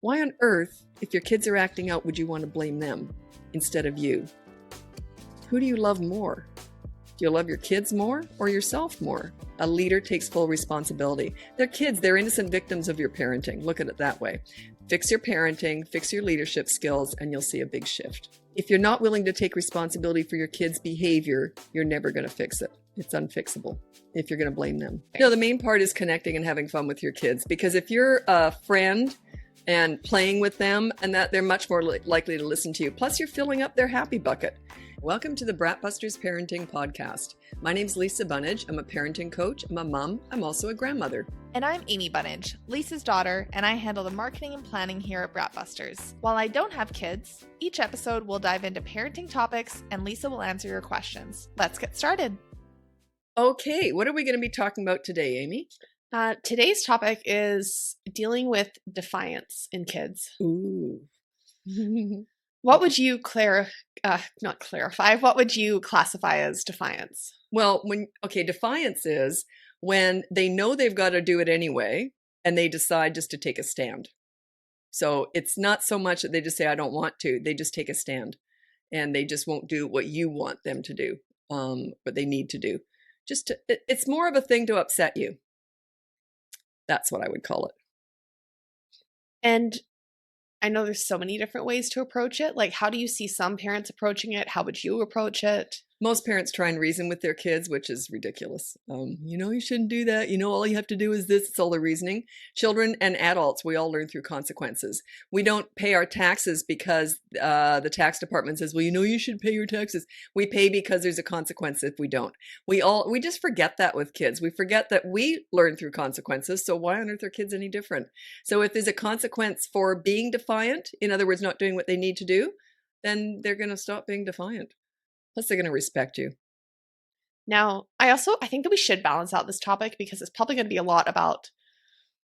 Why on earth, if your kids are acting out, would you want to blame them instead of you? Who do you love more? Do you love your kids more or yourself more? A leader takes full responsibility. They're kids, they're innocent victims of your parenting. Look at it that way. Fix your parenting, fix your leadership skills, and you'll see a big shift. If you're not willing to take responsibility for your kids' behavior, you're never going to fix it. It's unfixable if you're going to blame them. The main part is connecting and having fun with your kids, because if you're a friend and playing with them, and that they're much more likely to listen to you. Plus, you're filling up their happy bucket. Welcome to the BratBusters Parenting Podcast. My name's Lisa Bunnage. I'm a parenting coach. I'm a mom. I'm also a grandmother. And I'm Amy Bunnage, Lisa's daughter, and I handle the marketing and planning here at BratBusters. While I don't have kids, each episode will dive into parenting topics and Lisa will answer your questions. Let's get started. Okay, what are we going to be talking about today, Amy? Today's topic is dealing with defiance in kids. Ooh. What would you what would you classify as defiance? Well, defiance is when they know they've got to do it anyway, and they decide just to take a stand. So it's not so much that they just say, I don't want to. They just take a stand, and they just won't do what you want them to do, what they need to do. It's more of a thing to upset you. That's what I would call it. And I know there's so many different ways to approach it. Like, how do you see some parents approaching it? How would you approach it? Most parents try and reason with their kids, which is ridiculous. You shouldn't do that. All you have to do is this. It's all the reasoning. Children and adults, we all learn through consequences. We don't pay our taxes because the tax department says, well, you should pay your taxes. We pay because there's a consequence if we don't. We just forget that with kids. We forget that we learn through consequences. So why on earth are kids any different? So if there's a consequence for being defiant, in other words, not doing what they need to do, then they're going to stop being defiant. Plus, they're going to respect you. Now, I think that we should balance out this topic because it's probably going to be a lot about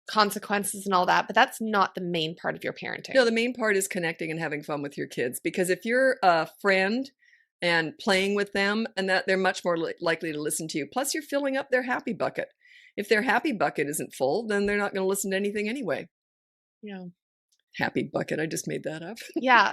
consequences and all that, but that's not the main part of your parenting. No, the main part is connecting and having fun with your kids, because if you're a friend and playing with them, and that they're much more likely to listen to you. Plus, you're filling up their happy bucket. If their happy bucket isn't full, then they're not going to listen to anything anyway. Yeah. Happy bucket. I just made that up. Yeah.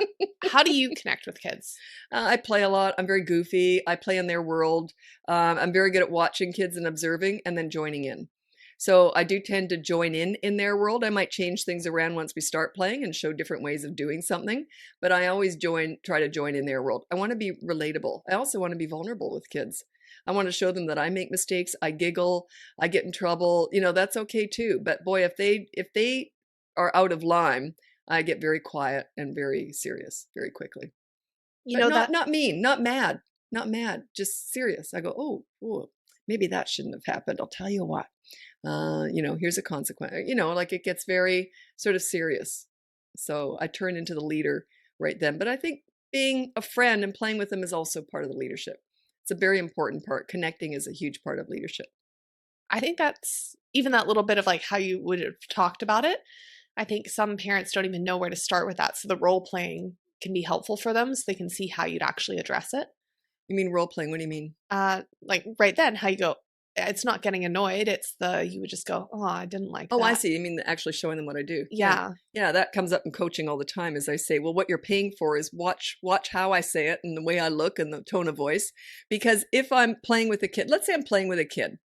How do you connect with kids? I play a lot. I'm very goofy. I play in their world. I'm very good at watching kids and observing and then joining in. So I do tend to join in their world. I might change things around once we start playing and show different ways of doing something. But I always try to join in their world. I want to be relatable. I also want to be vulnerable with kids. I want to show them that I make mistakes. I giggle. I get in trouble. That's okay too. But boy, if they are out of line, I get very quiet and very serious very quickly. Not mean, not mad, just serious. I go, oh, maybe that shouldn't have happened. I'll tell you what, here's a consequence. It gets very sort of serious. So I turn into the leader right then. But I think being a friend and playing with them is also part of the leadership. It's a very important part. Connecting is a huge part of leadership. I think that's even that little bit of like how you would have talked about it. I think some parents don't even know where to start with that. So the role playing can be helpful for them so they can see how you'd actually address it. You mean role playing? What do you mean? Like right then, how you go, it's not getting annoyed. You would just go, oh, I didn't like that. Oh, I see. You mean actually showing them what I do. Yeah. Yeah, that comes up in coaching all the time as I say, well, what you're paying for is watch how I say it and the way I look and the tone of voice. Because if I'm playing with a kid, let's say I'm playing with a kid.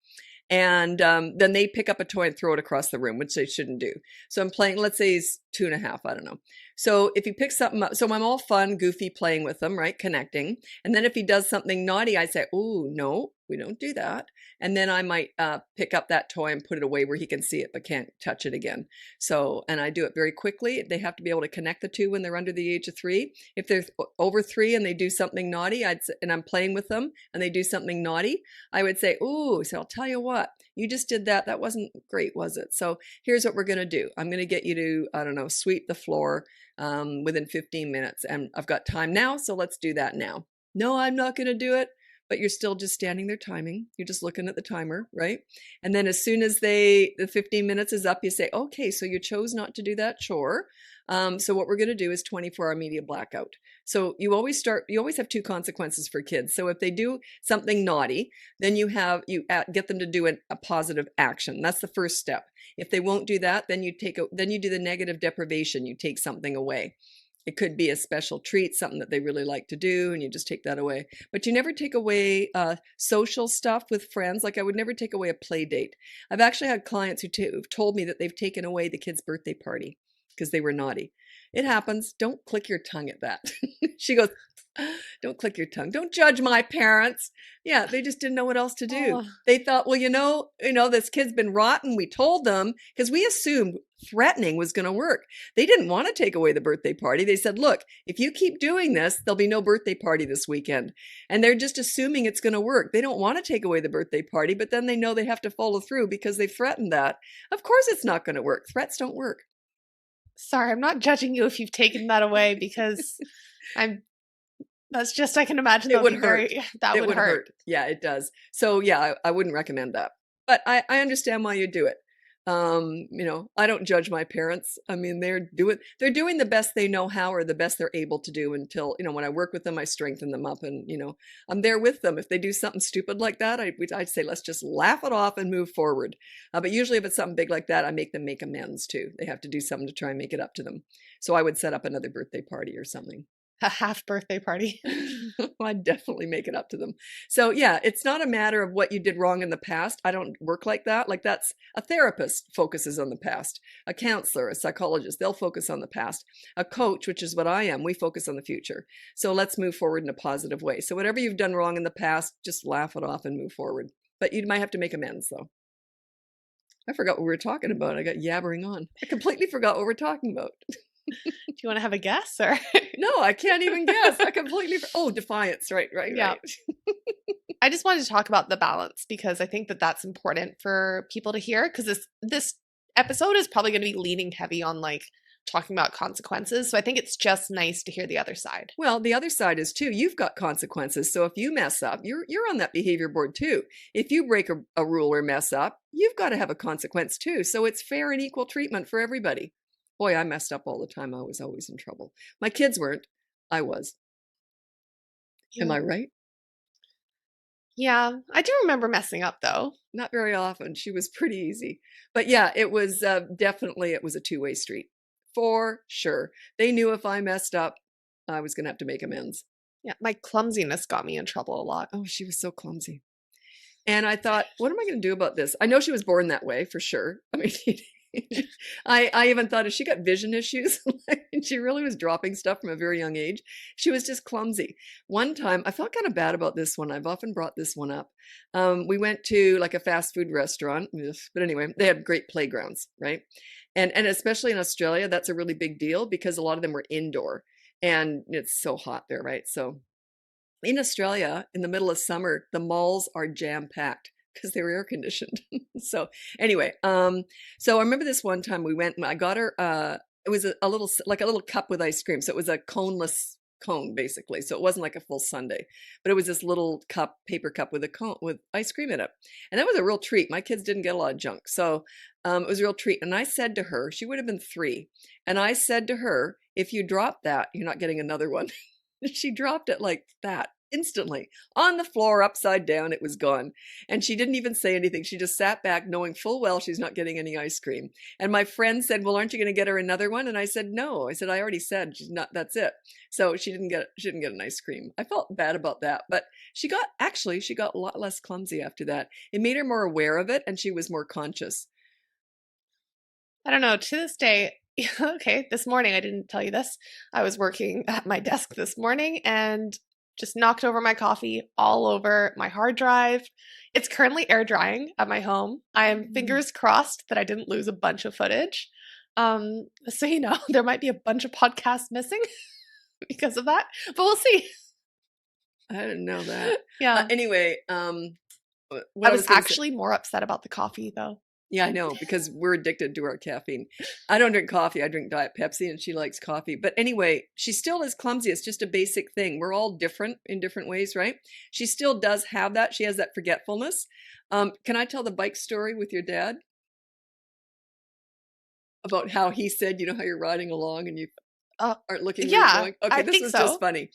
And then they pick up a toy and throw it across the room, which they shouldn't do. So I'm playing, let's say he's 2.5, I don't know. So if he picks something up, so I'm all fun, goofy, playing with him, right? Connecting. And then if he does something naughty, I say, oh, no, we don't do that. And then I might pick up that toy and put it away where he can see it, but can't touch it again. So, and I do it very quickly. They have to be able to connect the two when they're under the age of 3. If they're over 3 and they do something naughty, and I'm playing with them and they do something naughty, I would say, oh, so I'll tell you what, you just did that. That wasn't great, was it? So here's what we're going to do. I'm going to get you to, I don't know, sweep the floor within 15 minutes. And I've got time now, so let's do that now. No, I'm not going to do it. but you're still just standing there timing. You're just looking at the timer, right? And then as soon as the 15 minutes is up, you say, okay, so you chose not to do that chore. So what we're going to do is 24-hour media blackout. So you always have two consequences for kids. So if they do something naughty, then you get them to do a positive action. That's the first step. If they won't do that, then you do the negative deprivation. You take something away. It could be a special treat, something that they really like to do, and you just take that away. But you never take away social stuff with friends. Like I would never take away a play date. I've actually had clients who've told me that they've taken away the kid's birthday party because they were naughty. It happens. Don't click your tongue at that. She goes, don't click your tongue. Don't judge my parents. Yeah, they just didn't know what else to do. Oh. They thought, well, this kid's been rotten. We told them because we assumed threatening was going to work. They didn't want to take away the birthday party. They said, look, if you keep doing this, there'll be no birthday party this weekend. And they're just assuming it's going to work. They don't want to take away the birthday party, but then they know they have to follow through because they threatened that. Of course it's not going to work. Threats don't work. Sorry, I'm not judging you if you've taken that away because I can imagine that would hurt. That would hurt. Yeah, it does. So yeah, I wouldn't recommend that. But I understand why you do it. I don't judge my parents. I mean, they're doing the best they know how or the best they're able to do until, when I work with them, I strengthen them up and, I'm there with them. If they do something stupid like that, I'd say, let's just laugh it off and move forward. But usually if it's something big like that, I make them make amends too. They have to do something to try and make it up to them. So I would set up another birthday party or something. A half birthday party. I'd definitely make it up to them. So yeah, it's not a matter of what you did wrong in the past. I don't work like that. Like that's a therapist focuses on the past. A counselor, a psychologist, they'll focus on the past. A coach, which is what I am, we focus on the future. So let's move forward in a positive way. So whatever you've done wrong in the past, just laugh it off and move forward. But you might have to make amends though. I forgot what we were talking about. I got yabbering on. I completely forgot what we're talking about. Do you want to have a guess or? No, I can't even guess. I completely. Defiance. Right. Yeah. Right. I just wanted to talk about the balance because I think that that's important for people to hear because this episode is probably going to be leaning heavy on like talking about consequences. So I think it's just nice to hear the other side. Well, the other side is too, you've got consequences. So if you mess up, you're on that behavior board too. If you break a rule or mess up, you've got to have a consequence too. So it's fair and equal treatment for everybody. Boy, I messed up all the time. I was always in trouble. My kids weren't. I was. Yeah. Am I right? Yeah, I do remember messing up though. Not very often. She was pretty easy. But yeah, it was definitely, it was a two-way street. For sure. They knew if I messed up, I was going to have to make amends. Yeah, my clumsiness got me in trouble a lot. Oh, she was so clumsy. And I thought, what am I going to do about this? I know she was born that way for sure. I mean, I even thought if she got vision issues, and she really was dropping stuff from a very young age. She was just clumsy. One time, I felt kind of bad about this one. I've often brought this one up. We went to like a fast food restaurant, but anyway, they had great playgrounds, right? And especially in Australia, that's a really big deal because a lot of them were indoor and it's so hot there, right? So in Australia, in the middle of summer, the malls are jam-packed because they were air conditioned. So anyway, so I remember this one time we went and I got her, it was a little cup with ice cream. So it was a coneless cone basically. So it wasn't like a full sundae, but it was this little cup, paper cup with a cone with ice cream in it. And that was a real treat. My kids didn't get a lot of junk. So it was a real treat. And I said to her, she would have been 3. And I said to her, if you drop that, you're not getting another one. She dropped it like that. Instantly on the floor, upside down, it was gone. And she didn't even say anything. She just sat back knowing full well she's not getting any ice cream. And my friend said, well, aren't you going to get her another one? And I said, no. I said, I already said she's not, that's it. So she didn't get an ice cream. I felt bad about that, but she got a lot less clumsy after that. It made her more aware of it and she was more conscious. I don't know, to this day, okay, this morning, I didn't tell you this. I was working at my desk this morning and just knocked over my coffee all over my hard drive. It's currently air drying at my home. I am fingers crossed that I didn't lose a bunch of footage. So, there might be a bunch of podcasts missing because of that, but we'll see. I didn't know that. Yeah. Anyway, I was actually more upset about the coffee though. Yeah, I know, because we're addicted to our caffeine. I don't drink coffee. I drink Diet Pepsi, and she likes coffee. But anyway, she still is clumsy. It's just a basic thing. We're all different in different ways, right? She still does have that. She has that forgetfulness. Can I tell the bike story with your dad about how he said, you know, how you're riding along and you aren't looking where you're Yeah, going? Okay, I this think was so. just funny.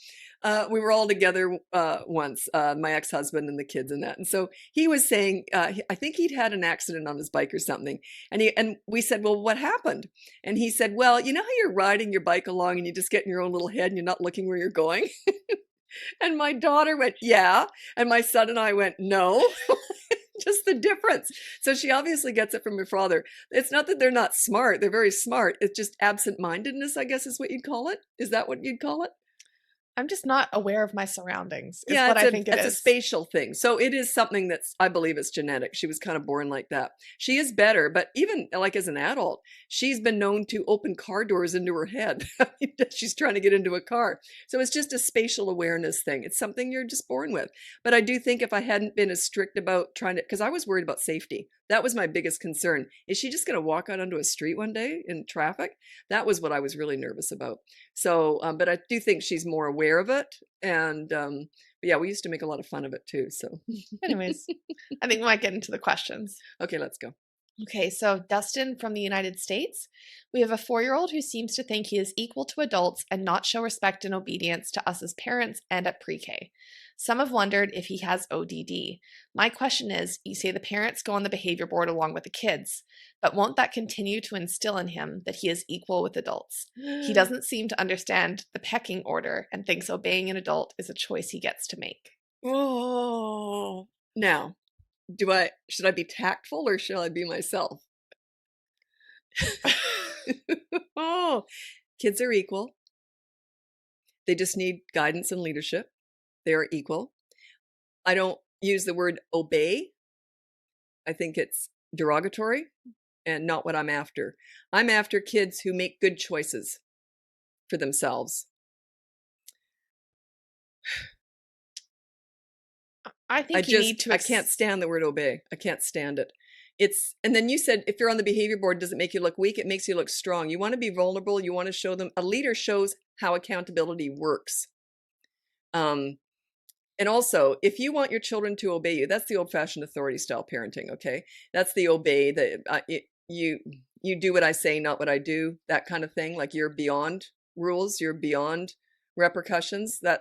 We were all together once, my ex-husband and the kids and that. And so he was saying, I think he'd had an accident on his bike or something. And we said, well, what happened? And he said, well, you know how you're riding your bike along and you just get in your own little head and you're not looking where you're going? And my daughter went, yeah. And my son and I went, no. Just the difference. So she obviously gets it from her father. It's not that they're not smart. They're very smart. It's just absent-mindedness, I guess is what you'd call it. Is that what you'd call it? I'm just not aware of my surroundings, is Yeah, what I think it it's a is. spatial thing. So it is something that's, I believe it's genetic. She was kind of born like that. She is better, but even like as an adult, she's been known to open car doors into her head. She's trying to get into a car. So it's just a spatial awareness thing. It's something you're just born with. But I do think if I hadn't been as strict about trying to, because I was worried about safety. That was my biggest concern. Is she just going to walk out onto a street one day in traffic? That was what I was really nervous about. So, but I do think she's more aware of it. And but yeah, we used to make a lot of fun of it too. So Anyways, I think we might get into the questions. okay, let's go. Okay, so Dustin from the United States. We have a 4-year-old who seems to think he is equal to adults and not show respect and obedience to us as parents and at pre-K. Some have wondered if he has ODD. My question is, you say the parents go on the behavior board along with the kids, but won't that continue to instill in him that he is equal with adults? He doesn't seem to understand the pecking order and thinks obeying an adult is a choice he gets to make. Oh, now, should I be tactful or should I be myself? Oh, kids are equal. They just need guidance and leadership. They are equal. I don't use the word obey. I think it's derogatory and not what I'm after. I'm after kids who make good choices for themselves. I think you need to. I can't stand the word obey. I can't stand it. And then you said, if you're on the behavior board, does it make you look weak? It makes you look strong. You want to be vulnerable. You want to show them. A leader shows how accountability works. And also, if you want your children to obey you, that's the old-fashioned authority style parenting. Okay, that's the obey. You do what I say, not what I do. That kind of thing. Like you're beyond rules. You're beyond repercussions. I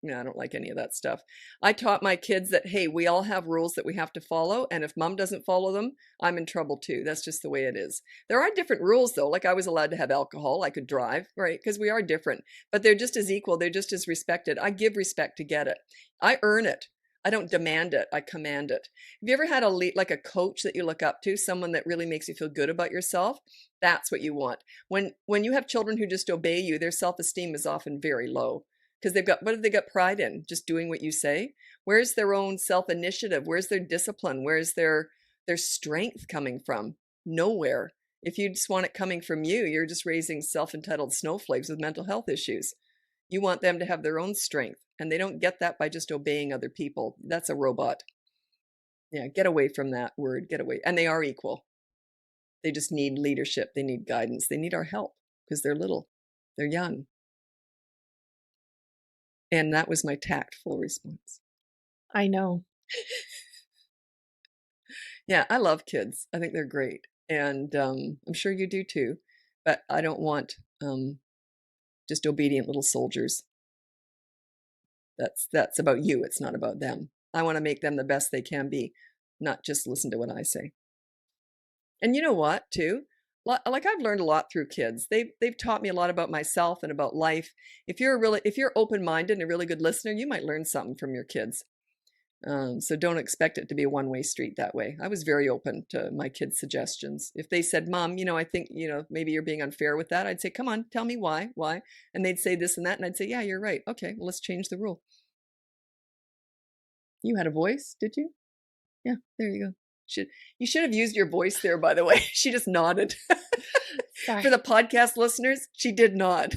don't like any of that stuff. I taught my kids that, hey, we all have rules that we have to follow, and if mom doesn't follow them, I'm in trouble too. That's just the way it is. There are different rules though. Like I was allowed to have alcohol. I could drive, right? Because we are different, but they're just as equal. They're just as respected. I give respect to get it. I earn it. I don't demand it. I command it. Have you ever had like a coach that you look up to, someone that really makes you feel good about yourself? That's what you want. When you have children who just obey you, their self-esteem is often very low because what have they got pride in? Just doing what you say? Where's their own self-initiative? Where's their discipline? Where's their strength coming from? Nowhere. If you just want it coming from you, you're just raising self-entitled snowflakes with mental health issues. You want them to have their own strength, and they don't get that by just obeying other people. That's a robot. Yeah, get away from that word. Get away. And they are equal. They just need leadership. They need guidance. They need our help because they're little. They're young. And that was my tactful response. I know. Yeah, I love kids. I think they're great. And I'm sure you do too. But I don't want just obedient little soldiers. That's about you. It's not about them. I want to make them the best they can be, not just listen to what I say. And you know what, too? Like I've learned a lot through kids. They've taught me a lot about myself and about life. If you're open-minded and a really good listener, you might learn something from your kids. So don't expect it to be a one-way street that way. I was very open to my kids' suggestions. If they said, Mom, I think, maybe you're being unfair with that. I'd say, come on, tell me why. And they'd say this and that. And I'd say, yeah, you're right. Okay, well, let's change the rule. You had a voice, did you? Yeah, there you go. You should have used your voice there, by the way. She just nodded. Sorry. For the podcast listeners, she did nod.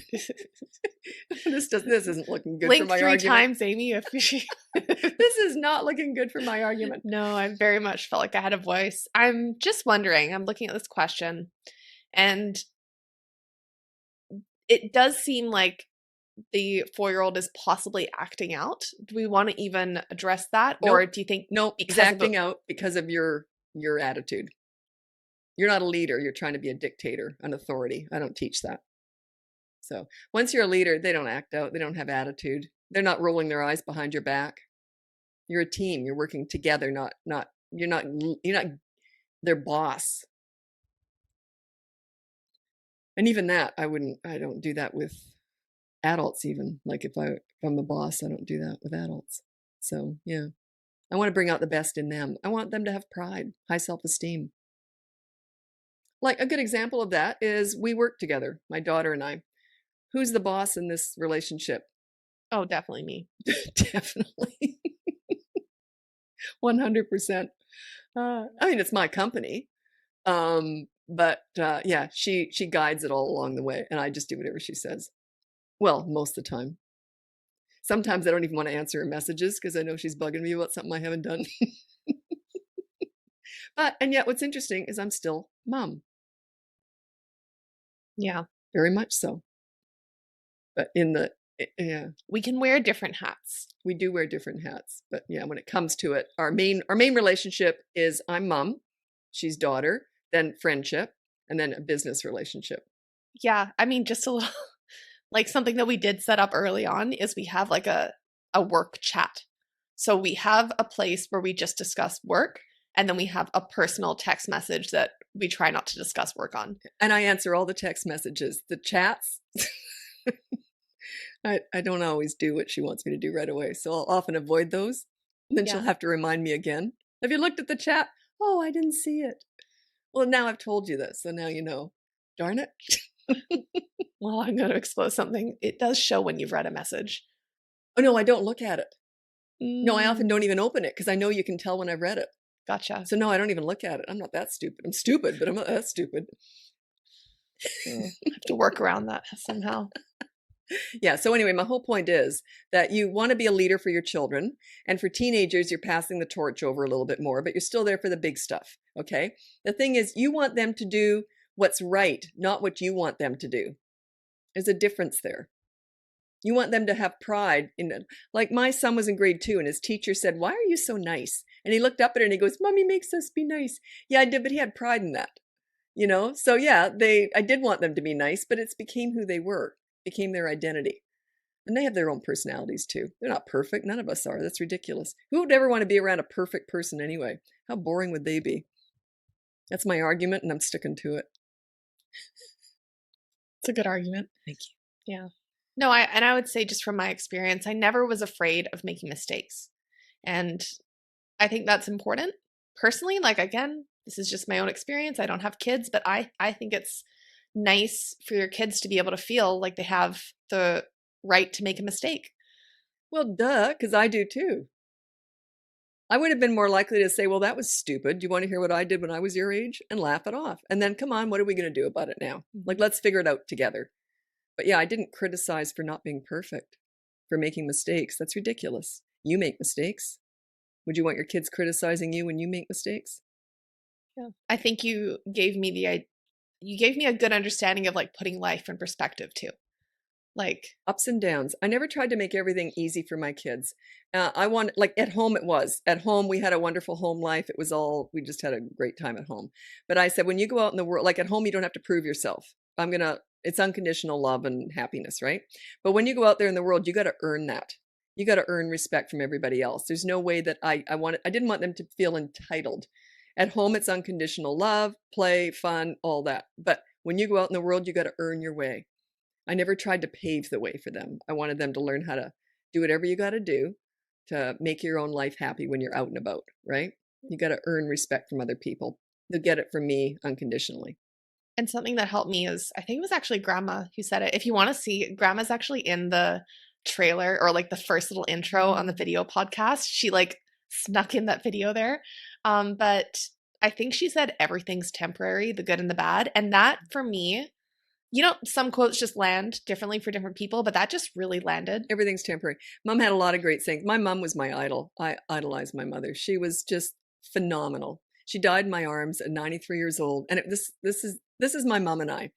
This isn't looking good for Blink my 3 argument. times, Amy, if she... This is not looking good for my argument. No, I very much felt like I had a voice. I'm just wondering, I'm looking at this question, and it does seem like the 4-year-old is possibly acting out. Do we want to even address that? Nope. Or do you think he's acting out because of your attitude. You're not a leader. You're trying to be a dictator, an authority. I don't teach that. So once you're a leader, they don't act out. They don't have attitude. They're not rolling their eyes behind your back. You're a team. You're working together. You're not their boss. And even that, I don't do that with adults even. Like if I'm a boss, I don't do that with adults. So yeah, I want to bring out the best in them. I want them to have pride, high self-esteem. Like a good example of that is we work together, my daughter and I. Who's the boss in this relationship? Oh, definitely me. Definitely. 100%. I mean, it's my company. But yeah, she guides it all along the way, and I just do whatever she says. Well, most of the time. Sometimes I don't even want to answer her messages because I know she's bugging me about something I haven't done. And yet what's interesting is I'm still mom. Yeah. Very much so. But yeah. We can wear different hats. We do wear different hats. But yeah, when it comes to it, our main relationship is I'm mom, she's daughter, then friendship, and then a business relationship. Yeah. I mean, just a little, like something that we did set up early on is we have like a work chat. So we have a place where we just discuss work, and then we have a personal text message that we try not to discuss work on. And I answer all the text messages. The chats, I don't always do what she wants me to do right away. So I'll often avoid those. And then she'll have to remind me again. Have you looked at the chat? Oh, I didn't see it. Well, now I've told you this, so now you know. Darn it. Well, I'm going to expose something. It does show when you've read a message. Oh, no, I don't look at it. No, I often don't even open it because I know you can tell when I've read it. Gotcha. So no, I don't even look at it. I'm not that stupid. I'm stupid, but I'm not that stupid. I have to work around that somehow. Yeah. So anyway, my whole point is that you want to be a leader for your children. And for teenagers, you're passing the torch over a little bit more, but you're still there for the big stuff. Okay. The thing is, you want them to do what's right, not what you want them to do. There's a difference there. You want them to have pride in it. Like my son was in grade 2 and his teacher said, "Why are you so nice?" And he looked up at her and he goes, "Mommy makes us be nice." Yeah, I did, but he had pride in that. So yeah, I did want them to be nice, but it's became who they were, became their identity. And they have their own personalities too. They're not perfect. None of us are. That's ridiculous. Who would ever want to be around a perfect person anyway? How boring would they be? That's my argument and I'm sticking to it. It's a good argument. Thank you. Yeah. No, I would say just from my experience, I never was afraid of making mistakes. And I think that's important. Personally, like again, this is just my own experience. I don't have kids, but I think it's nice for your kids to be able to feel like they have the right to make a mistake. Well, duh, because I do too. I would have been more likely to say, well, that was stupid. Do you want to hear what I did when I was your age? And laugh it off. And then, come on, what are we going to do about it now? Like, let's figure it out together. But yeah, I didn't criticize for not being perfect, for making mistakes. That's ridiculous. You make mistakes. Would you want your kids criticizing you when you make mistakes? Yeah. I think you gave me a good understanding of like putting life in perspective too. Like ups and downs. I never tried to make everything easy for my kids. Like at home it was. At home we had a wonderful home life. We just had a great time at home. But I said, when you go out in the world, like at home, you don't have to prove yourself. It's unconditional love and happiness, right? But when you go out there in the world, you got to earn that. You got to earn respect from everybody else. There's no way that I didn't want them to feel entitled. At home, it's unconditional love, play, fun, all that. But when you go out in the world, you got to earn your way. I never tried to pave the way for them. I wanted them to learn how to do whatever you got to do to make your own life happy when you're out and about, right? You got to earn respect from other people. They'll get it from me unconditionally. And something that helped me is, I think it was actually Grandma who said it. If you want to see, Grandma's actually in the trailer or like the first little intro on the video podcast. She like snuck in that video there. But I think she said everything's temporary, the good and the bad. And that for me Some quotes just land differently for different people, but that just really landed. Everything's temporary. Mom had a lot of great things. My mom was my idol. I idolized my mother. She was just phenomenal. She died in my arms at 93 years old. And this is my mom and I.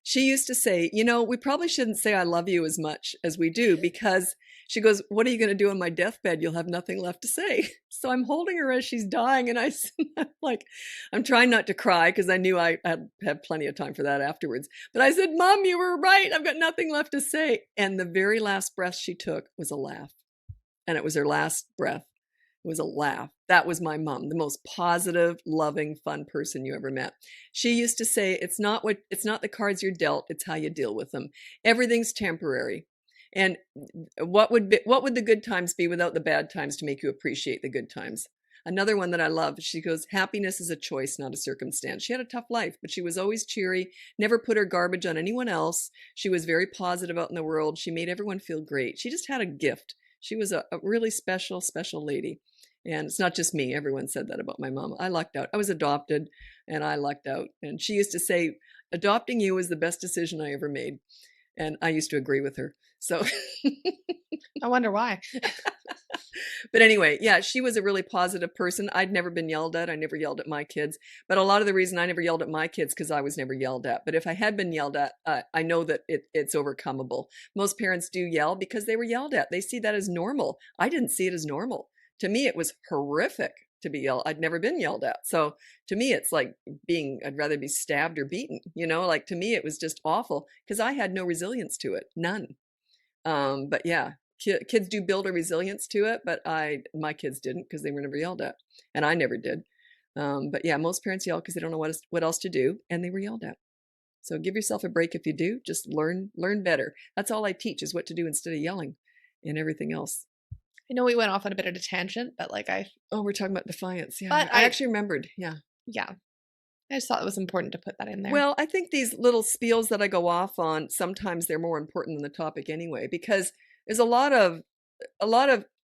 She used to say, we probably shouldn't say I love you as much as we do, because she goes, what are you going to do on my deathbed? You'll have nothing left to say. So I'm holding her as she's dying. And I'm trying not to cry, because I knew I had plenty of time for that afterwards. But I said, Mom, you were right. I've got nothing left to say. And the very last breath she took was a laugh. And it was her last breath. It was a laugh. That was my mom, the most positive, loving, fun person you ever met. She used to say, it's not the cards you're dealt, it's how you deal with them. Everything's temporary. And what would the good times be without the bad times to make you appreciate the good times? Another one that I love, she goes, happiness is a choice, not a circumstance. She had a tough life, but she was always cheery, never put her garbage on anyone else. She was very positive out in the world. She made everyone feel great. She just had a gift. She was a really special, special lady. And it's not just me. Everyone said that about my mom. I lucked out. I was adopted and I lucked out. And she used to say, adopting you was the best decision I ever made. And I used to agree with her. So I wonder why. But anyway, yeah, she was a really positive person. I'd never been yelled at. I never yelled at my kids. But a lot of the reason I never yelled at my kids because I was never yelled at. But if I had been yelled at, I know that it's overcomable. Most parents do yell because they were yelled at. They see that as normal. I didn't see it as normal. To me, it was horrific to be yelled. I'd never been yelled at. So to me, it's like I'd rather be stabbed or beaten. Like to me, it was just awful because I had no resilience to it. None. But yeah, kids do build a resilience to it, but my kids didn't because they were never yelled at, and I never did. But yeah, most parents yell because they don't know what else to do, and they were yelled at. So give yourself a break if you do. Just learn better. That's all I teach is what to do instead of yelling, and everything else. I know we went off on a bit of a tangent, but we're talking about defiance. Yeah, but I actually remembered. Yeah. I just thought it was important to put that in there. Well, I think these little spiels that I go off on, sometimes they're more important than the topic anyway, because there's a lot of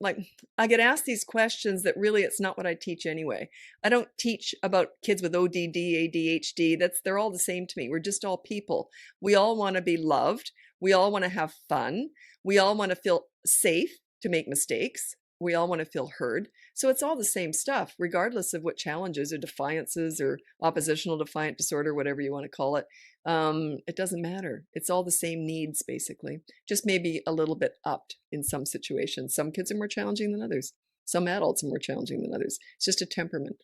like, I get asked these questions that really it's not what I teach anyway. I don't teach about kids with ODD, ADHD. They're all the same to me. We're just all people. We all want to be loved. We all want to have fun. We all want to feel safe to make mistakes. We all want to feel heard. So it's all the same stuff, regardless of what challenges or defiances or oppositional defiant disorder, whatever you want to call it. It doesn't matter. It's all the same needs, basically. Just maybe a little bit upped in some situations. Some kids are more challenging than others. Some adults are more challenging than others. It's just a temperament.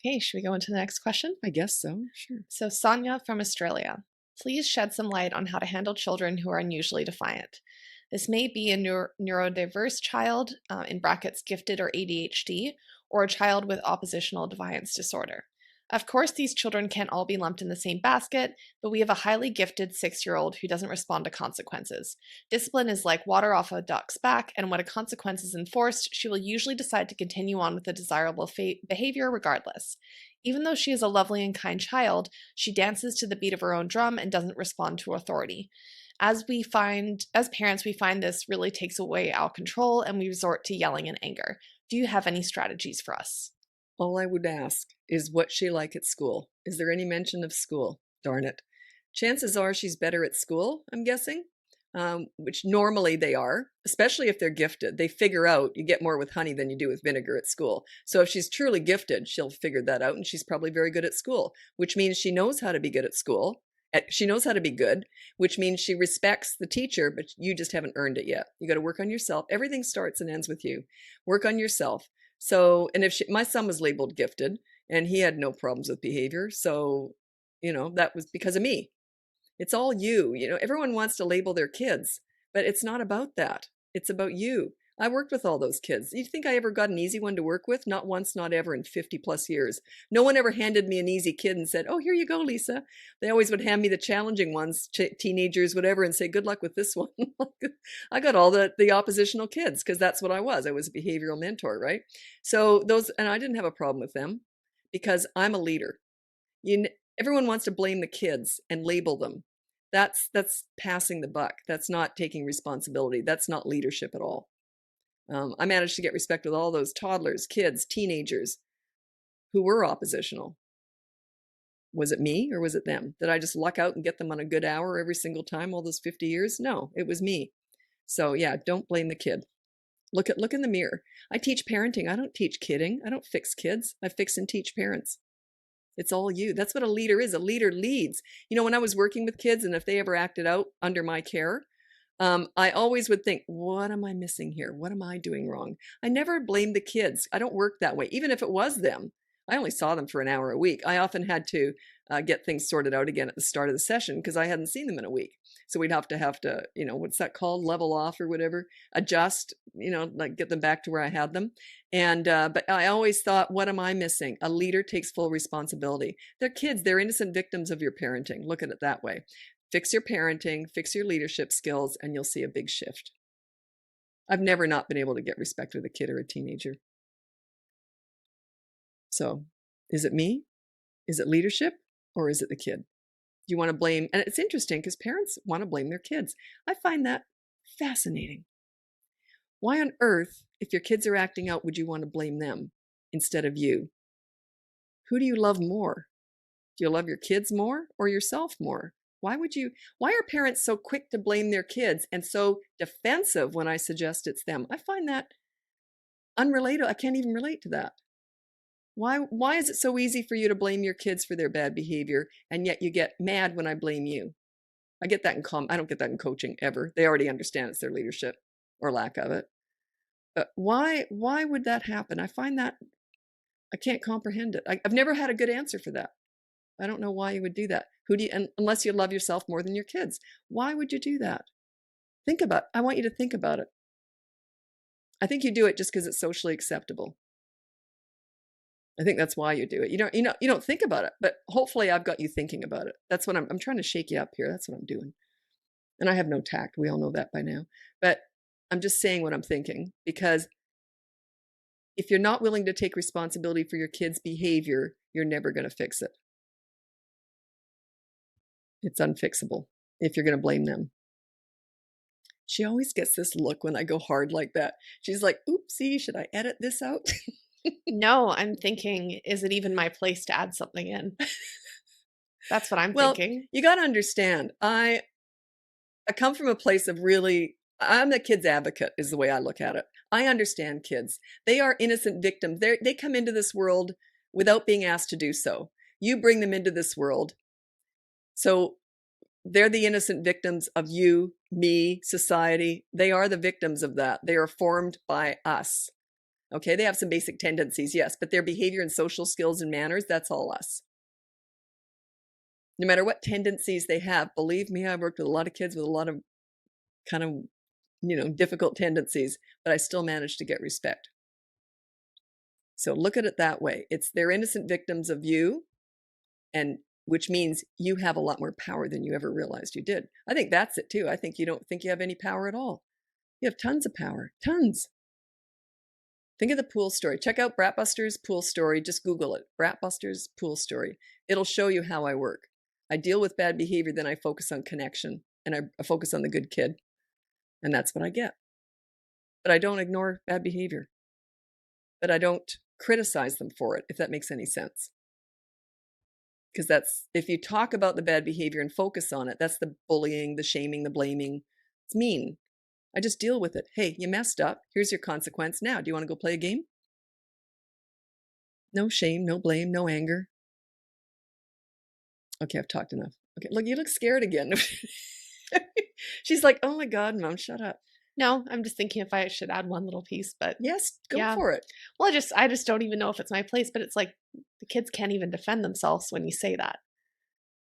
Okay, should we go into the next question? I guess so, sure. So Sonia from Australia, please shed some light on how to handle children who are unusually defiant. This may be a neurodiverse child, in brackets gifted or ADHD, or a child with oppositional defiance disorder. Of course, these children can't all be lumped in the same basket, but we have a highly gifted 6-year-old who doesn't respond to consequences. Discipline is like water off a duck's back, and when a consequence is enforced, she will usually decide to continue on with the desirable behavior regardless. Even though she is a lovely and kind child, she dances to the beat of her own drum and doesn't respond to authority. As parents, we find this really takes away our control and we resort to yelling and anger. Do you have any strategies for us? All I would ask is what's she like at school? Is there any mention of school? Darn it. Chances are she's better at school, I'm guessing, which normally they are, especially if they're gifted. They figure out you get more with honey than you do with vinegar at school. So if she's truly gifted, she'll figure that out, and she's probably very good at school, which means she knows how to be good at school. She knows how to be good, which means she respects the teacher, but you just haven't earned it yet. You got to work on yourself. Everything starts and ends with you. Work on yourself. So, and my son was labeled gifted and he had no problems with behavior. So, that was because of me. It's all you. Everyone wants to label their kids, but it's not about that. It's about you. I worked with all those kids. You think I ever got an easy one to work with? Not once, not ever in 50 plus years. No one ever handed me an easy kid and said, oh, here you go, Lisa. They always would hand me the challenging ones, teenagers, whatever, and say, good luck with this one. I got all the oppositional kids because that's what I was. I was a behavioral mentor, right? So and I didn't have a problem with them because I'm a leader. Everyone wants to blame the kids and label them. That's passing the buck. That's not taking responsibility. That's not leadership at all. I managed to get respect with all those toddlers, kids, teenagers who were oppositional. Was it me or was it them? Did I just luck out and get them on a good hour every single time all those 50 years? No, it was me. So yeah, don't blame the kid. Look in the mirror. I teach parenting. I don't teach kidding. I don't fix kids. I fix and teach parents. It's all you. That's what a leader is. A leader leads. When I was working with kids and if they ever acted out under my care, I always would think, what am I missing here? What am I doing wrong? I never blamed the kids. I don't work that way. Even if it was them, I only saw them for an hour a week. I often had to get things sorted out again at the start of the session because I hadn't seen them in a week. So we'd have to, what's that called? Level off or whatever, adjust, like get them back to where I had them. And, but I always thought, what am I missing? A leader takes full responsibility. They're kids. They're innocent victims of your parenting. Look at it that way. Fix your parenting, fix your leadership skills, and you'll see a big shift. I've never not been able to get respect with a kid or a teenager. So is it me? Is it leadership? Or is it the kid? You want to blame, and it's interesting because parents want to blame their kids. I find that fascinating. Why on earth, if your kids are acting out, would you want to blame them instead of you? Who do you love more? Do you love your kids more or yourself more? Why are parents so quick to blame their kids and so defensive when I suggest it's them? I find that unrelated. I can't even relate to that. Why is it so easy for you to blame your kids for their bad behavior and yet you get mad when I blame you? I get that I don't get that in coaching ever. They already understand it's their leadership or lack of it. But why would that happen? I find that I can't comprehend it. I've never had a good answer for that. I don't know why you would do that. Unless you love yourself more than your kids. Why would you do that? I want you to think about it. I think you do it just because it's socially acceptable. I think that's why you do it. You don't think about it, but hopefully I've got you thinking about it. That's what I'm trying to shake you up here. That's what I'm doing. And I have no tact. We all know that by now. But I'm just saying what I'm thinking, because if you're not willing to take responsibility for your kids' behavior, you're never going to fix it. It's unfixable if you're going to blame them. She always gets this look when I go hard like that. She's like, oopsie, should I edit this out? No, I'm thinking, is it even my place to add something in? That's what I'm thinking. You got to understand, I come from a place of I'm the kid's advocate is the way I look at it. I understand kids. They are innocent victims. They come into this world without being asked to do so. You bring them into this world. So they're the innocent victims of you, me, society. They are the victims of that. They are formed by us. Okay, they have some basic tendencies, yes, but their behavior and social skills and manners, that's all us. No matter what tendencies they have, believe me, I've worked with a lot of kids with a lot of kind of, difficult tendencies, but I still managed to get respect. So look at it that way. They're innocent victims of you, and which means you have a lot more power than you ever realized you did. I think that's it too. I think you don't think you have any power at all. You have tons of power, tons. Think of the pool story. Check out BratBusters Pool Story. Just Google it. BratBusters Pool Story. It'll show you how I work. I deal with bad behavior, then I focus on connection, and I focus on the good kid. And that's what I get. But I don't ignore bad behavior. But I don't criticize them for it, if that makes any sense. Because if you talk about the bad behavior and focus on it, that's the bullying, the shaming, the blaming. It's mean. I just deal with it. Hey, you messed up. Here's your consequence. Now, do you want to go play a game? No shame, no blame, no anger. Okay, I've talked enough. Okay, look, you look scared again. She's like, oh my God, Mom, shut up. No, I'm just thinking if I should add one little piece, but yes, go for it. Well, I just don't even know if it's my place, but it's like the kids can't even defend themselves when you say that.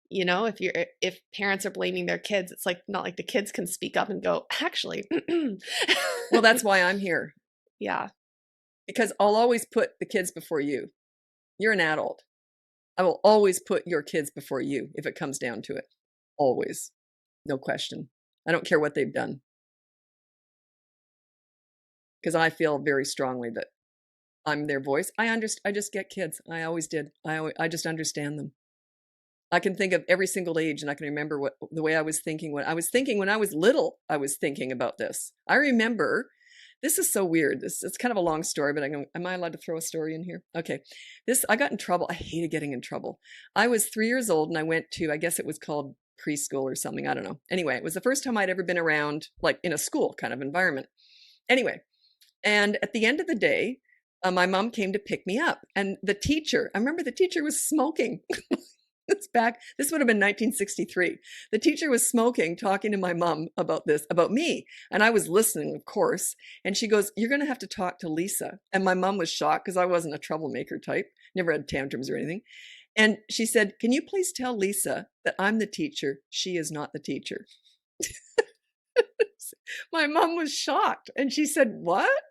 If parents are blaming their kids, it's like not like the kids can speak up and go, actually. Well, that's why I'm here. Yeah. Because I'll always put the kids before you. You're an adult. I will always put your kids before you if it comes down to it. Always. No question. I don't care what they've done. Because I feel very strongly that I'm their voice. I just get kids. I always did. I just understand them. I can think of every single age, and I can remember the way I was thinking when I was little. I was thinking about this. I remember This is so weird. It's kind of a long story, but am I allowed to throw a story in here? Okay. I got in trouble. I hated getting in trouble. I was 3 years old and I went to, I guess it was called preschool or something. I don't know. Anyway, it was the first time I'd ever been around, like in a school kind of environment. Anyway, and at the end of the day, my mom came to pick me up, and I remember the teacher was smoking. This would have been 1963. The teacher was smoking, talking to my mom about me. And I was listening, of course. And she goes, "You're going to have to talk to Lisa." And my mom was shocked because I wasn't a troublemaker type, never had tantrums or anything. And she said, "Can you please tell Lisa that I'm the teacher? She is not the teacher." My mom was shocked. And she said, "What?"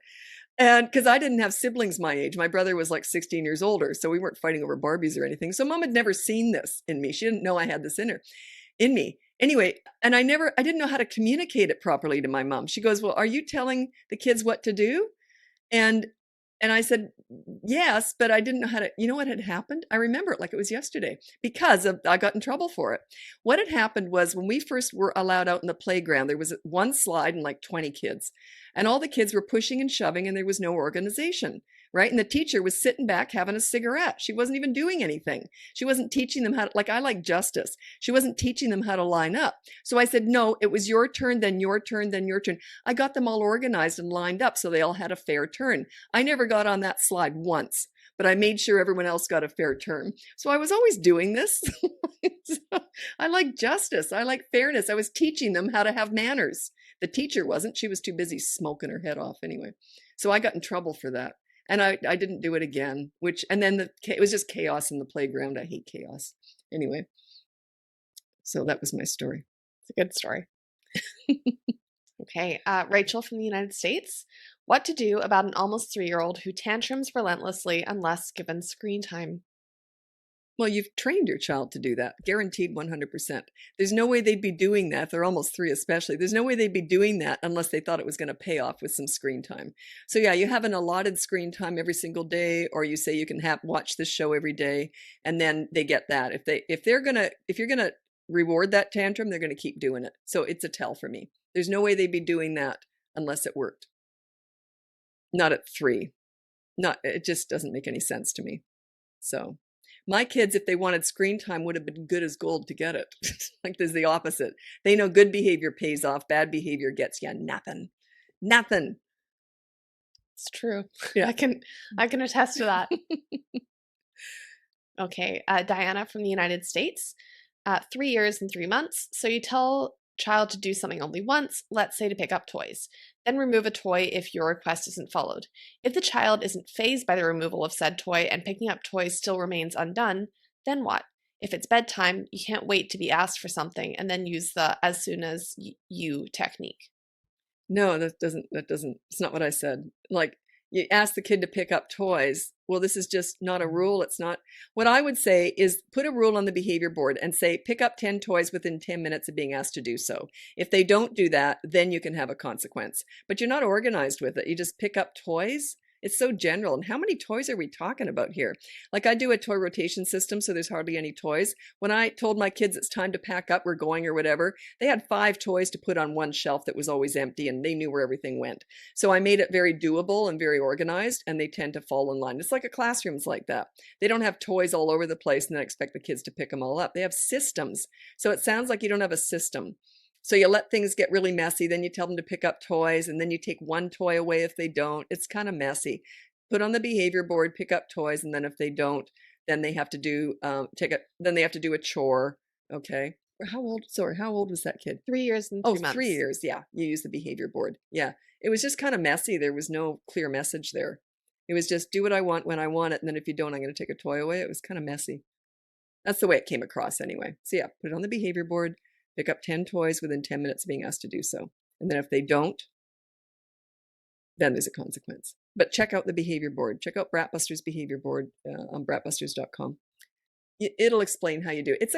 And because I didn't have siblings my age, my brother was like 16 years older. So we weren't fighting over Barbies or anything. So mom had never seen this in me. She didn't know I had this in me. Anyway, and I didn't know how to communicate it properly to my mom. She goes, "Well, are you telling the kids what to do?" And I said, "Yes," but I didn't know how to, you know what had happened? I remember it like it was yesterday because I got in trouble for it. What had happened was when we first were allowed out in the playground, there was one slide and like 20 kids, and all the kids were pushing and shoving and there was no organization, right? And the teacher was sitting back having a cigarette. She wasn't even doing anything. She wasn't teaching them how to, like I like justice. She wasn't teaching them how to line up. So I said, "No, it was your turn, then your turn, then your turn." I got them all organized and lined up so they all had a fair turn. I never got on that slide once, but I made sure everyone else got a fair turn. So I was always doing this. So I like justice. I like fairness. I was teaching them how to have manners. The teacher wasn't. She was too busy smoking her head off anyway. So I got in trouble for that. And I didn't do it again, and then it was just chaos in the playground. I hate chaos. Anyway, so that was my story. It's a good story. Okay. Rachel from the United States. What to do about an almost 3-year-old who tantrums relentlessly unless given screen time? Well, you've trained your child to do that, guaranteed 100%. There's no way they'd be doing that. They're almost 3 especially. There's no way they'd be doing that unless they thought it was going to pay off with some screen time. So yeah, you have an allotted screen time every single day, or you say you can watch this show every day, and then they get that. If you're going to reward that tantrum, they're going to keep doing it. So it's a tell for me. There's no way they'd be doing that unless it worked. Not at 3. It just doesn't make any sense to me. So my kids, if they wanted screen time, would have been good as gold to get it. Like there's the opposite. They know good behavior pays off. Bad behavior gets you nothing. Nothing. It's true. Yeah. I can attest to that. Okay. Diana from the United States. 3 years and 3 months. So you tell child to do something only once, let's say to pick up toys. Then remove a toy if your request isn't followed. If the child isn't fazed by the removal of said toy and picking up toys still remains undone, then what? If it's bedtime, you can't wait to be asked for something and then use the "as soon as you" technique. No, it's not what I said. Like, you ask the kid to pick up toys. Well, this is just not a rule. It's not. What I would say is put a rule on the behavior board and say, pick up 10 toys within 10 minutes of being asked to do so. If they don't do that, then you can have a consequence. But you're not organized with it. You just pick up toys. It's so general. And how many toys are we talking about here? Like, I do a toy rotation system, so there's hardly any toys. When I told my kids it's time to pack up, we're going or whatever, they had 5 toys to put on one shelf that was always empty, and they knew where everything went. So I made it very doable and very organized, and they tend to fall in line. It's like a classroom's like that. They don't have toys all over the place and then expect the kids to pick them all up. They have systems. So it sounds like you don't have a system. So you let things get really messy, then you tell them to pick up toys, and then you take one toy away if they don't. It's kind of messy. Put on the behavior board, pick up toys, and then if they don't, then they have to do a chore. Okay. How old was that kid? 3 years and 3 months. 3 years. Yeah. You use the behavior board. Yeah. It was just kind of messy. There was no clear message there. It was just do what I want when I want it, and then if you don't, I'm going to take a toy away. It was kind of messy. That's the way it came across anyway. So yeah, put it on the behavior board. Pick up 10 toys within 10 minutes of being asked to do so. And then if they don't, then there's a consequence. But check out the behavior board. Check out BratBusters behavior board on bratbusters.com. It'll explain how you do it.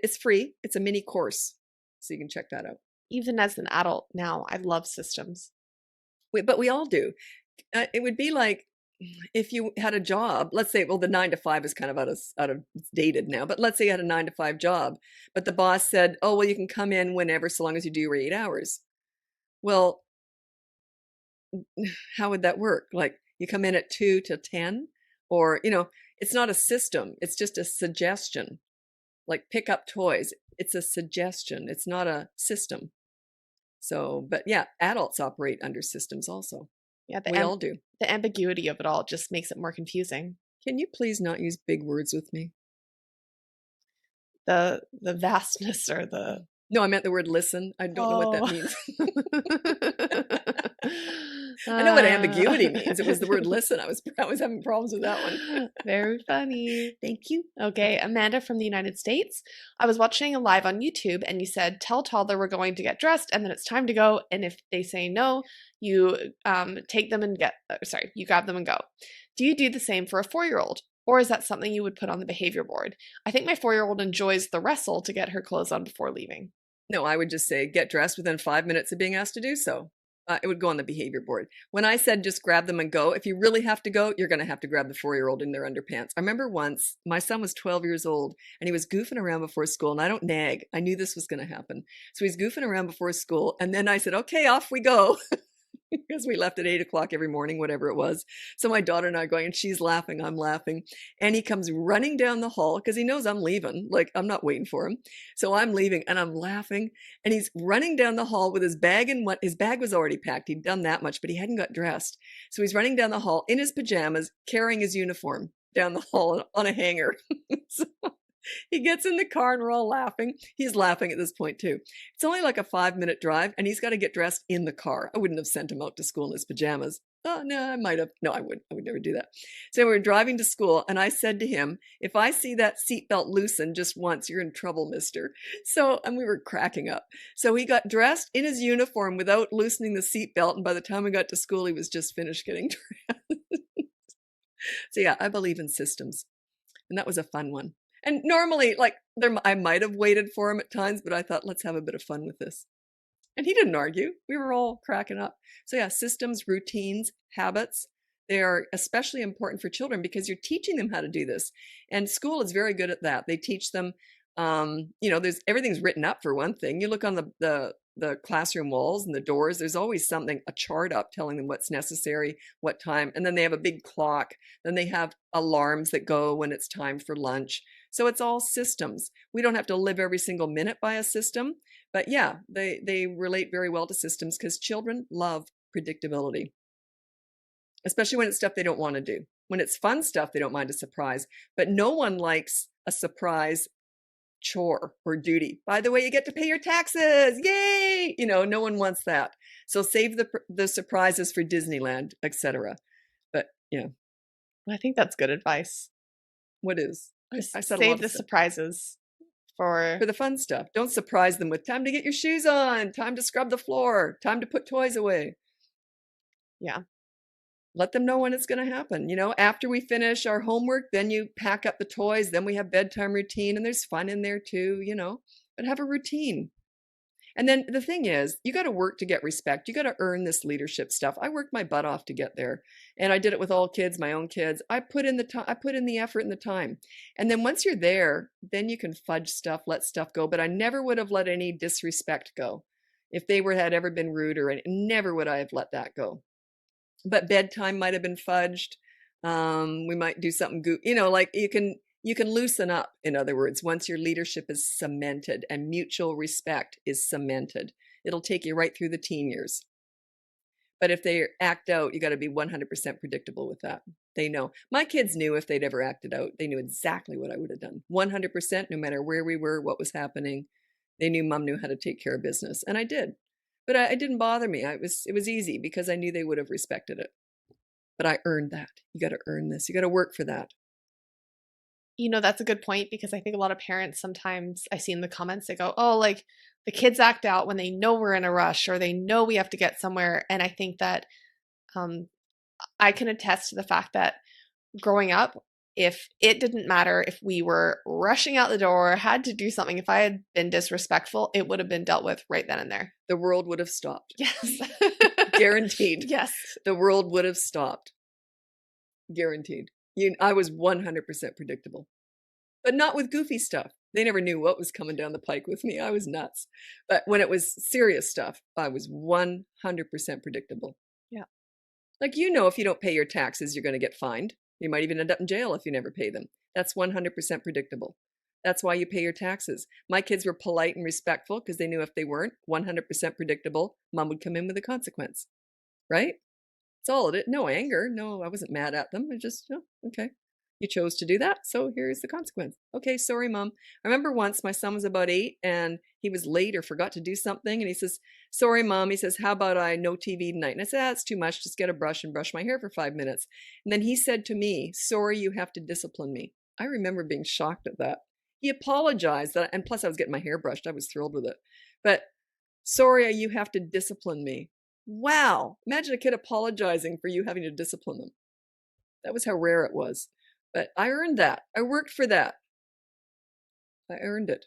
It's free. It's a mini course. So you can check that out. Even as an adult now, I love systems. But we all do. It would be like, if you had a job, let's say, well, the 9 to 5 is kind of it's dated now, but let's say you had a 9 to 5 job, but the boss said, oh, well, you can come in whenever, so long as you do your 8 hours. Well, how would that work? Like you come in at 2 to 10 or, it's not a system. It's just a suggestion. Like pick up toys. It's a suggestion. It's not a system. So, but yeah, adults operate under systems also. Yeah, We all do. the ambiguity of it all just makes it more confusing. Can you please not use big words with me? The vastness or the No, I meant the word listen. I don't know what that means. I know what ambiguity means. It was the word listen. I was having problems with that one. Very funny. Thank you. Okay, Amanda from the United States. I was watching a live on YouTube and you said, tell toddler we're going to get dressed and then it's time to go. And if they say no, you take them and you grab them and go. Do you do the same for a 4-year-old? Or is that something you would put on the behavior board? I think my 4-year-old enjoys the wrestle to get her clothes on before leaving. No, I would just say get dressed within 5 minutes of being asked to do so. It would go on the behavior board. When I said just grab them and go, if you really have to go, you're going to have to grab the 4-year-old in their underpants. I remember once my son was 12 years old and he was goofing around before school, and I don't nag. I knew this was going to happen. So he's goofing around before school, and then I said, okay, off we go. Because we left at 8 o'clock every morning, whatever it was. So my daughter and I are going, and she's laughing, I'm laughing. And he comes running down the hall because he knows I'm leaving. Like, I'm not waiting for him. So I'm leaving and I'm laughing. And he's running down the hall with his bag, and his bag was already packed. He'd done that much, but he hadn't got dressed. So he's running down the hall in his pajamas, carrying his uniform down the hall on a hanger. So he gets in the car and we're all laughing. He's laughing at this point too. It's only like a 5-minute drive and he's got to get dressed in the car. I wouldn't have sent him out to school in his pajamas. Oh, no, I might have. No, I would never do that. So we're driving to school and I said to him, if I see that seatbelt loosen just once, you're in trouble, mister. And we were cracking up. So he got dressed in his uniform without loosening the seatbelt. And by the time we got to school, he was just finished getting dressed. So yeah, I believe in systems. And that was a fun one. And normally, I might have waited for him at times, but I thought, let's have a bit of fun with this. And he didn't argue. We were all cracking up. So yeah, systems, routines, habits, they are especially important for children because you're teaching them how to do this. And school is very good at that. They teach them, everything's written up for one thing. You look on the classroom walls and the doors, there's always something, a chart up telling them what's necessary, what time. And then they have a big clock. Then they have alarms that go when it's time for lunch. So it's all systems. We don't have to live every single minute by a system, but yeah, they relate very well to systems because children love predictability, especially when it's stuff they don't want to do. When it's fun stuff, they don't mind a surprise, but no one likes a surprise chore or duty. By the way, you get to pay your taxes. Yay! No one wants that. So save the surprises for Disneyland, etc. But yeah. I think that's good advice. What is? I save the surprises for the fun stuff. Don't surprise them with time to get your shoes on, time to scrub the floor, time to put toys away. Yeah. Let them know when it's going to happen. After we finish our homework, then you pack up the toys, then we have bedtime routine, and there's fun in there too, but have a routine. And then the thing is, you got to work to get respect. You got to earn this leadership stuff. I worked my butt off to get there. And I did it with all kids, my own kids. I put in the time, I put in the effort and the time. And then once you're there, then you can fudge stuff, let stuff go. But I never would have let any disrespect go. If they had ever been rude never would I have let that go. But bedtime might have been fudged. We might do something you can loosen up, in other words, once your leadership is cemented and mutual respect is cemented. It'll take you right through the teen years. But if they act out, you got to be 100% predictable with that. They know. My kids knew if they'd ever acted out, they knew exactly what I would have done. 100%, no matter where we were, what was happening. They knew mom knew how to take care of business. And I did. But it didn't bother me. It was easy because I knew they would have respected it. But I earned that. You got to earn this. You got to work for that. That's a good point because I think a lot of parents sometimes I see in the comments, they go, oh, like the kids act out when they know we're in a rush or they know we have to get somewhere. And I think that I can attest to the fact that growing up, if it didn't matter if we were rushing out the door, had to do something, if I had been disrespectful, it would have been dealt with right then and there. The world would have stopped. Yes. Guaranteed. Yes. The world would have stopped. Guaranteed. I was 100% predictable, but not with goofy stuff. They never knew what was coming down the pike with me. I was nuts. But when it was serious stuff, I was 100% predictable. Yeah. Like, if you don't pay your taxes, you're going to get fined. You might even end up in jail if you never pay them. That's 100% predictable. That's why you pay your taxes. My kids were polite and respectful because they knew if they weren't 100% predictable, mom would come in with a consequence, right? It's all of it. No anger. No, I wasn't mad at them. I just, okay. You chose to do that, so here's the consequence. Okay, sorry, Mom. I remember once my son was about 8 and he was late or forgot to do something. And he says, sorry, Mom. He says, how about I no TV tonight? And I said, that's too much. Just get a brush and brush my hair for 5 minutes. And then he said to me, sorry, you have to discipline me. I remember being shocked at that. He apologized. And plus I was getting my hair brushed. I was thrilled with it. But sorry, you have to discipline me. Wow. Imagine a kid apologizing for you having to discipline them. That was how rare it was. But I earned that. I worked for that. I earned it.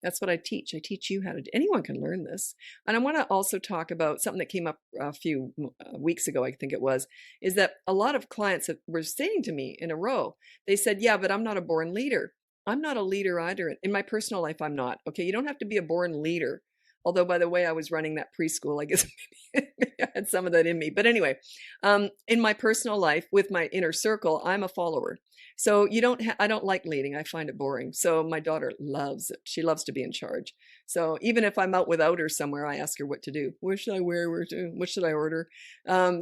That's what I teach. I teach you how to do. Anyone can learn this. And I want to also talk about something that came up a few weeks ago, I think it was, is that a lot of clients were saying to me in a row, they said, yeah, but I'm not a born leader. I'm not a leader either. In my personal life, I'm not. Okay, you don't have to be a born leader. Although, by the way, I was running that preschool, I guess maybe I had some of that in me. But anyway, in my personal life, with my inner circle, I'm a follower. So I don't like leading. I find it boring. So my daughter loves it. She loves to be in charge. So even if I'm out without her somewhere, I ask her what to do. Where should I wear? What should I order?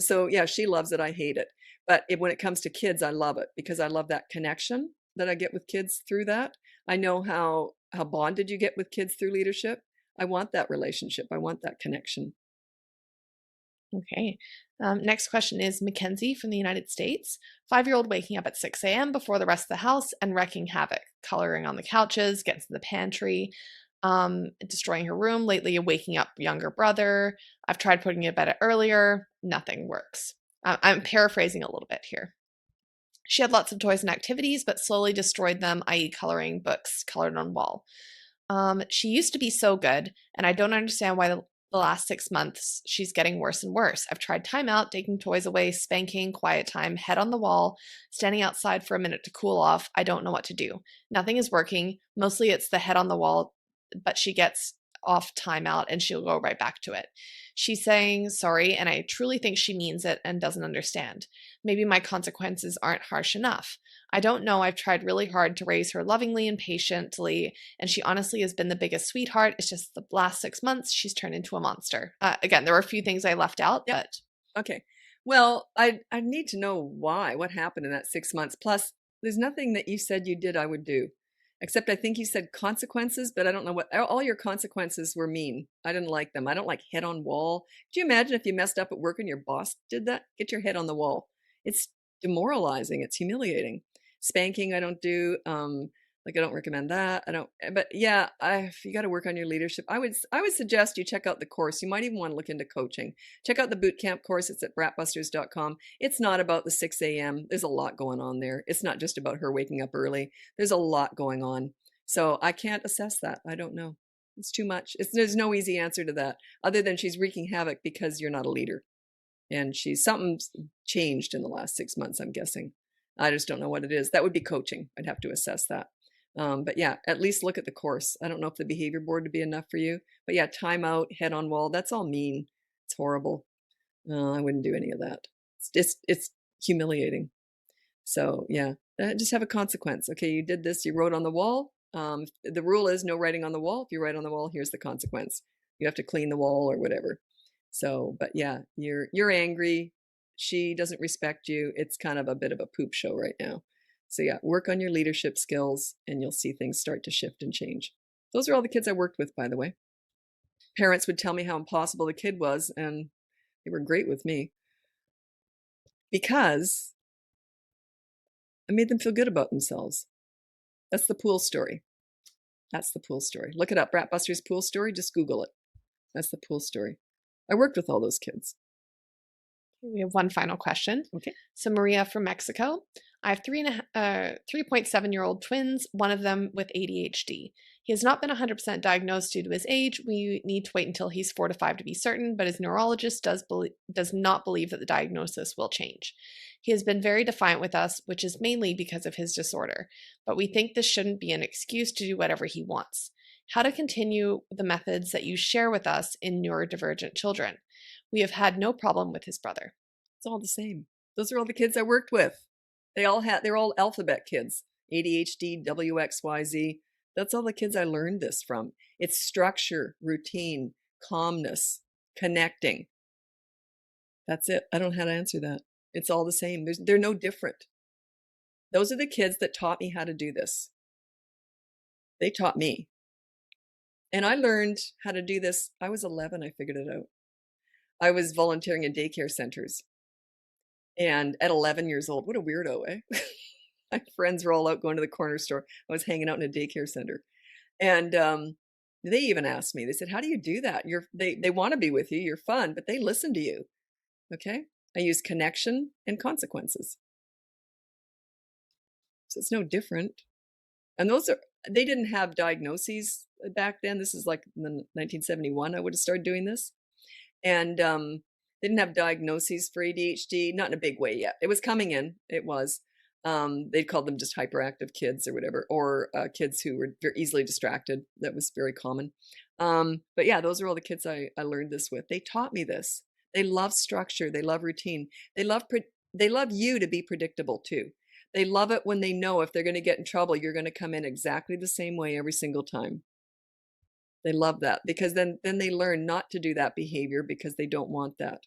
So yeah, she loves it. I hate it. But when it comes to kids, I love it because I love that connection that I get with kids through that. I know how bonded you get with kids through leadership. I want that relationship. I want that connection. Okay. Next question is Mackenzie from the United States. 5-year-old waking up at 6 a.m. before the rest of the house and wreaking havoc, coloring on the couches, getting to the pantry, destroying her room, lately waking up younger brother. I've tried putting it to bed earlier. Nothing works. I'm paraphrasing a little bit here. She had lots of toys and activities, but slowly destroyed them, i.e. coloring books, colored on wall. She used to be so good, and I don't understand why the last 6 months she's getting worse and worse. I've tried timeout, taking toys away, spanking, quiet time, head on the wall, standing outside for a minute to cool off. I don't know what to do. Nothing is working. Mostly it's the head on the wall, but she gets off timeout and she'll go right back to it. She's saying sorry, and I truly think she means it and doesn't understand. Maybe my consequences aren't harsh enough. I don't know. I've tried really hard to raise her lovingly and patiently, and she honestly has been the biggest sweetheart. It's just the last 6 months she's turned into a monster. Again, there were a few things I left out, Yep. but Okay. Well, I need to know what happened in that 6 months. Plus, there's nothing that you said you did I would do. Except I think you said consequences, but I don't know what all your consequences were mean. I didn't like them. I don't like head on wall. Do you imagine if you messed up at work and your boss did that? Get your head on the wall. It's demoralizing. It's humiliating. Spanking, I don't do. Like I don't recommend that. I don't. But yeah, you got to work on your leadership. I would suggest you check out the course. You might even want to look into coaching. Check out the boot camp course. It's at BratBusters.com. It's not about the 6 a.m. There's a lot going on there. It's not just about her waking up early. There's a lot going on. So I can't assess that. I don't know. It's too much. There's no easy answer to that other than she's wreaking havoc because you're not a leader. And something's changed in the last 6 months, I'm guessing. I just don't know what it is. That would be coaching. I'd have to assess that. But yeah, at least look at the course. I don't know if the behavior board would be enough for you, but yeah, timeout, head on wall, that's all mean. It's horrible. I wouldn't do any of that. It's humiliating. So yeah, just have a consequence. Okay, you did this, you wrote on the wall. The rule is no writing on the wall. If you write on the wall, here's the consequence. You have to clean the wall or whatever. So, but yeah, you're angry. She doesn't respect you. It's kind of a bit of a poop show right now. So yeah, work on your leadership skills and you'll see things start to shift and change. Those are all the kids I worked with, by the way. Parents would tell me how impossible the kid was, and they were great with me because I made them feel good about themselves. That's the pool story. That's the pool story. Look it up, BratBusters pool story. Just Google it. That's the pool story. I worked with all those kids. we have one final question. Okay. So Maria from Mexico. I have 3.7-year-old twins, one of them with ADHD. He has not been 100% diagnosed due to his age. We need to wait until he's 4 to 5 to be certain, but his neurologist does not believe that the diagnosis will change. He has been very defiant with us, which is mainly because of his disorder, but we think this shouldn't be an excuse to do whatever he wants. How to continue the methods that you share with us in neurodivergent children. We have had no problem with his brother. It's all the same. Those are all the kids I worked with. They're all alphabet kids. ADHD, WXYZ. That's all the kids I learned this from. It's structure, routine, calmness, connecting. That's it. I don't know how to answer that. It's all the same. They're no different. Those are the kids that taught me how to do this. They taught me. And I learned how to do this. I was 11. I figured it out. I was volunteering in daycare centers. And at 11 years old, what a weirdo, eh? My friends were all out going to the corner store. I was hanging out in a daycare center. And they even asked me, they said, how do you do that? They want to be with you. You're fun, but they listen to you. Okay. I use connection and consequences. So it's no different. And they didn't have diagnoses back then. This is like in 1971, I would have started doing this. And they didn't have diagnoses for ADHD, not in a big way yet. It was coming in. It was. They'd called them just hyperactive kids or whatever, or kids who were very easily distracted. That was very common. But yeah, those are all the kids I learned this with. They taught me this. They love structure. They love routine. They love you to be predictable too. They love it when they know if they're going to get in trouble, you're going to come in exactly the same way every single time. They love that because then they learn not to do that behavior because they don't want that.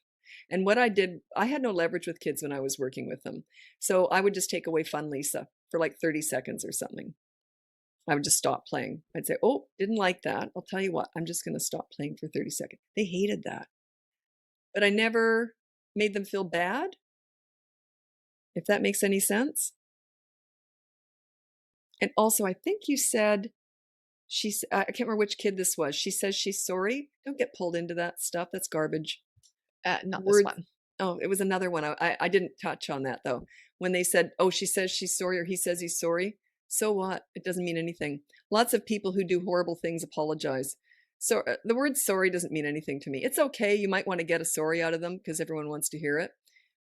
And what I did, I had no leverage with kids when I was working with them. So I would just take away Fun Lisa for like 30 seconds or something. I would just stop playing. I'd say, oh, didn't like that. I'll tell you what, I'm just going to stop playing for 30 seconds. They hated that. But I never made them feel bad, if that makes any sense. And also, I think you said, I can't remember which kid this was. She says she's sorry. Don't get pulled into that stuff. That's garbage. Not this one. Oh, it was another one. I didn't touch on that though. When they said, oh, she says she's sorry or he says he's sorry. So what? It doesn't mean anything. Lots of people who do horrible things apologize. So the word sorry doesn't mean anything to me. It's okay. You might want to get a sorry out of them because everyone wants to hear it.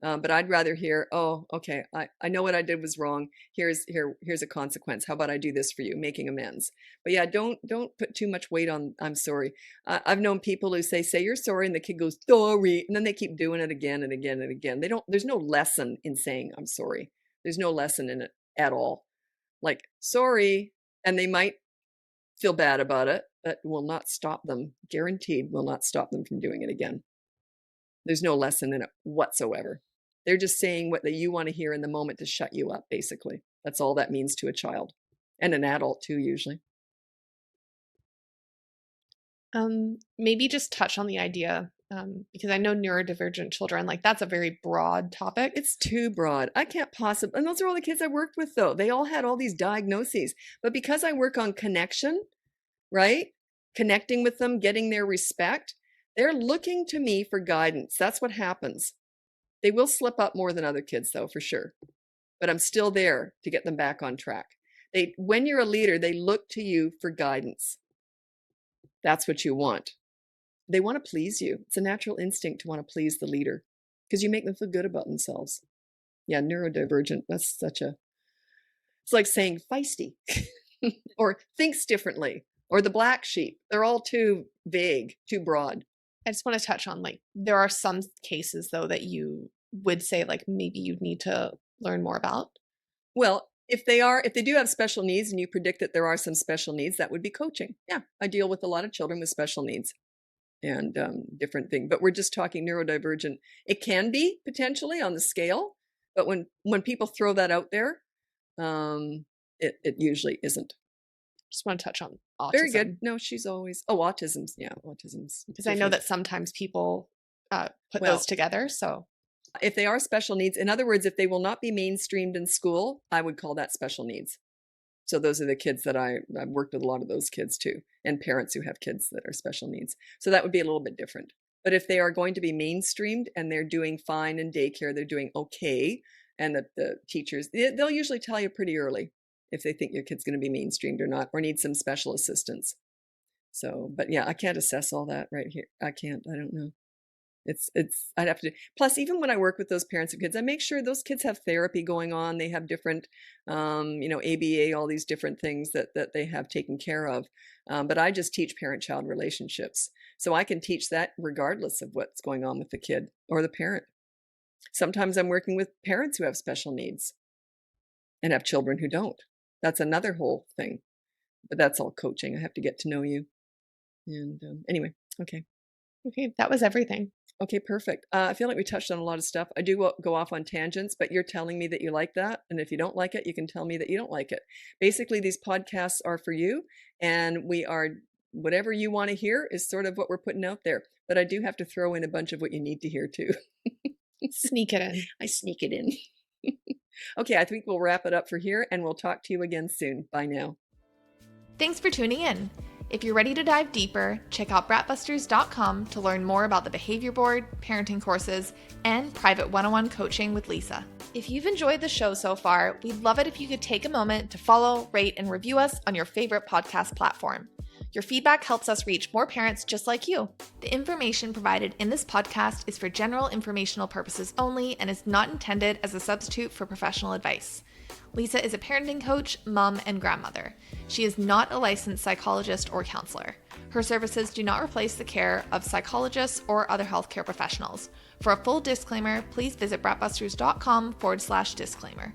But I'd rather hear, oh, okay, I know what I did was wrong. Here's a consequence. How about I do this for you, making amends. But yeah, don't put too much weight on I'm sorry. I've known people who say you're sorry, and the kid goes sorry, and then they keep doing it again and again and again. There's no lesson in saying I'm sorry. There's no lesson in it at all. Like sorry, and they might feel bad about it, but will not stop them. Guaranteed, will not stop them from doing it again. There's no lesson in it whatsoever. They're just saying what you want to hear in the moment to shut you up, basically. That's all that means to a child and an adult too, usually. Maybe just touch on the idea, because I know neurodivergent children, like that's a very broad topic. It's too broad. I can't possibly, and those are all the kids I worked with though. They all had all these diagnoses, but because I work on connection, right? Connecting with them, getting their respect, they're looking to me for guidance. That's what happens. They will slip up more than other kids though, for sure. But I'm still there to get them back on track. When you're a leader, they look to you for guidance. That's what you want. They want to please you. It's a natural instinct to want to please the leader because you make them feel good about themselves. Yeah, neurodivergent, it's like saying feisty or thinks differently or the black sheep. They're all too vague, too broad. I just want to touch on, like, there are some cases though that you would say like maybe you'd need to learn more about. Well, if they do have special needs and you predict that there are some special needs, that would be coaching. Yeah, I deal with a lot of children with special needs and different things, but we're just talking neurodivergent. It can be potentially on the scale, but when people throw that out there, it usually isn't. Just want to touch on autism. Very good. No, she's always, autism's. Yeah, autism's. Because I know that sometimes people put those together. So if they are special needs, in other words, if they will not be mainstreamed in school, I would call that special needs. So those are the kids that I've worked with a lot of those kids too, and parents who have kids that are special needs. So that would be a little bit different. But if they are going to be mainstreamed and they're doing fine in daycare, they're doing okay, and the teachers, they'll usually tell you pretty early if they think your kid's going to be mainstreamed or not, or need some special assistance. So, but yeah, I can't assess all that right here. I don't know. I'd have to, plus even when I work with those parents of kids, I make sure those kids have therapy going on. They have different, ABA, all these different things that they have taken care of. But I just teach parent-child relationships. So I can teach that regardless of what's going on with the kid or the parent. Sometimes I'm working with parents who have special needs and have children who don't. That's another whole thing. But that's all coaching. I have to get to know you. And anyway, okay. Okay, that was everything. Okay, perfect. I feel like we touched on a lot of stuff. I do go off on tangents, but you're telling me that you like that. And if you don't like it, you can tell me that you don't like it. Basically, these podcasts are for you, and whatever you want to hear is sort of what we're putting out there. But I do have to throw in a bunch of what you need to hear too. Sneak it in. I sneak it in. Okay, I think we'll wrap it up for here, and we'll talk to you again soon. Bye now. Thanks for tuning in. If you're ready to dive deeper, check out BratBusters.com to learn more about the behavior board, parenting courses, and private one-on-one coaching with Lisa. If you've enjoyed the show so far, we'd love it if you could take a moment to follow, rate, and review us on your favorite podcast platform. Your feedback helps us reach more parents just like you. The information provided in this podcast is for general informational purposes only and is not intended as a substitute for professional advice. Lisa is a parenting coach, mom, and grandmother. She is not a licensed psychologist or counselor. Her services do not replace the care of psychologists or other healthcare professionals. For a full disclaimer, please visit BratBusters.com/disclaimer.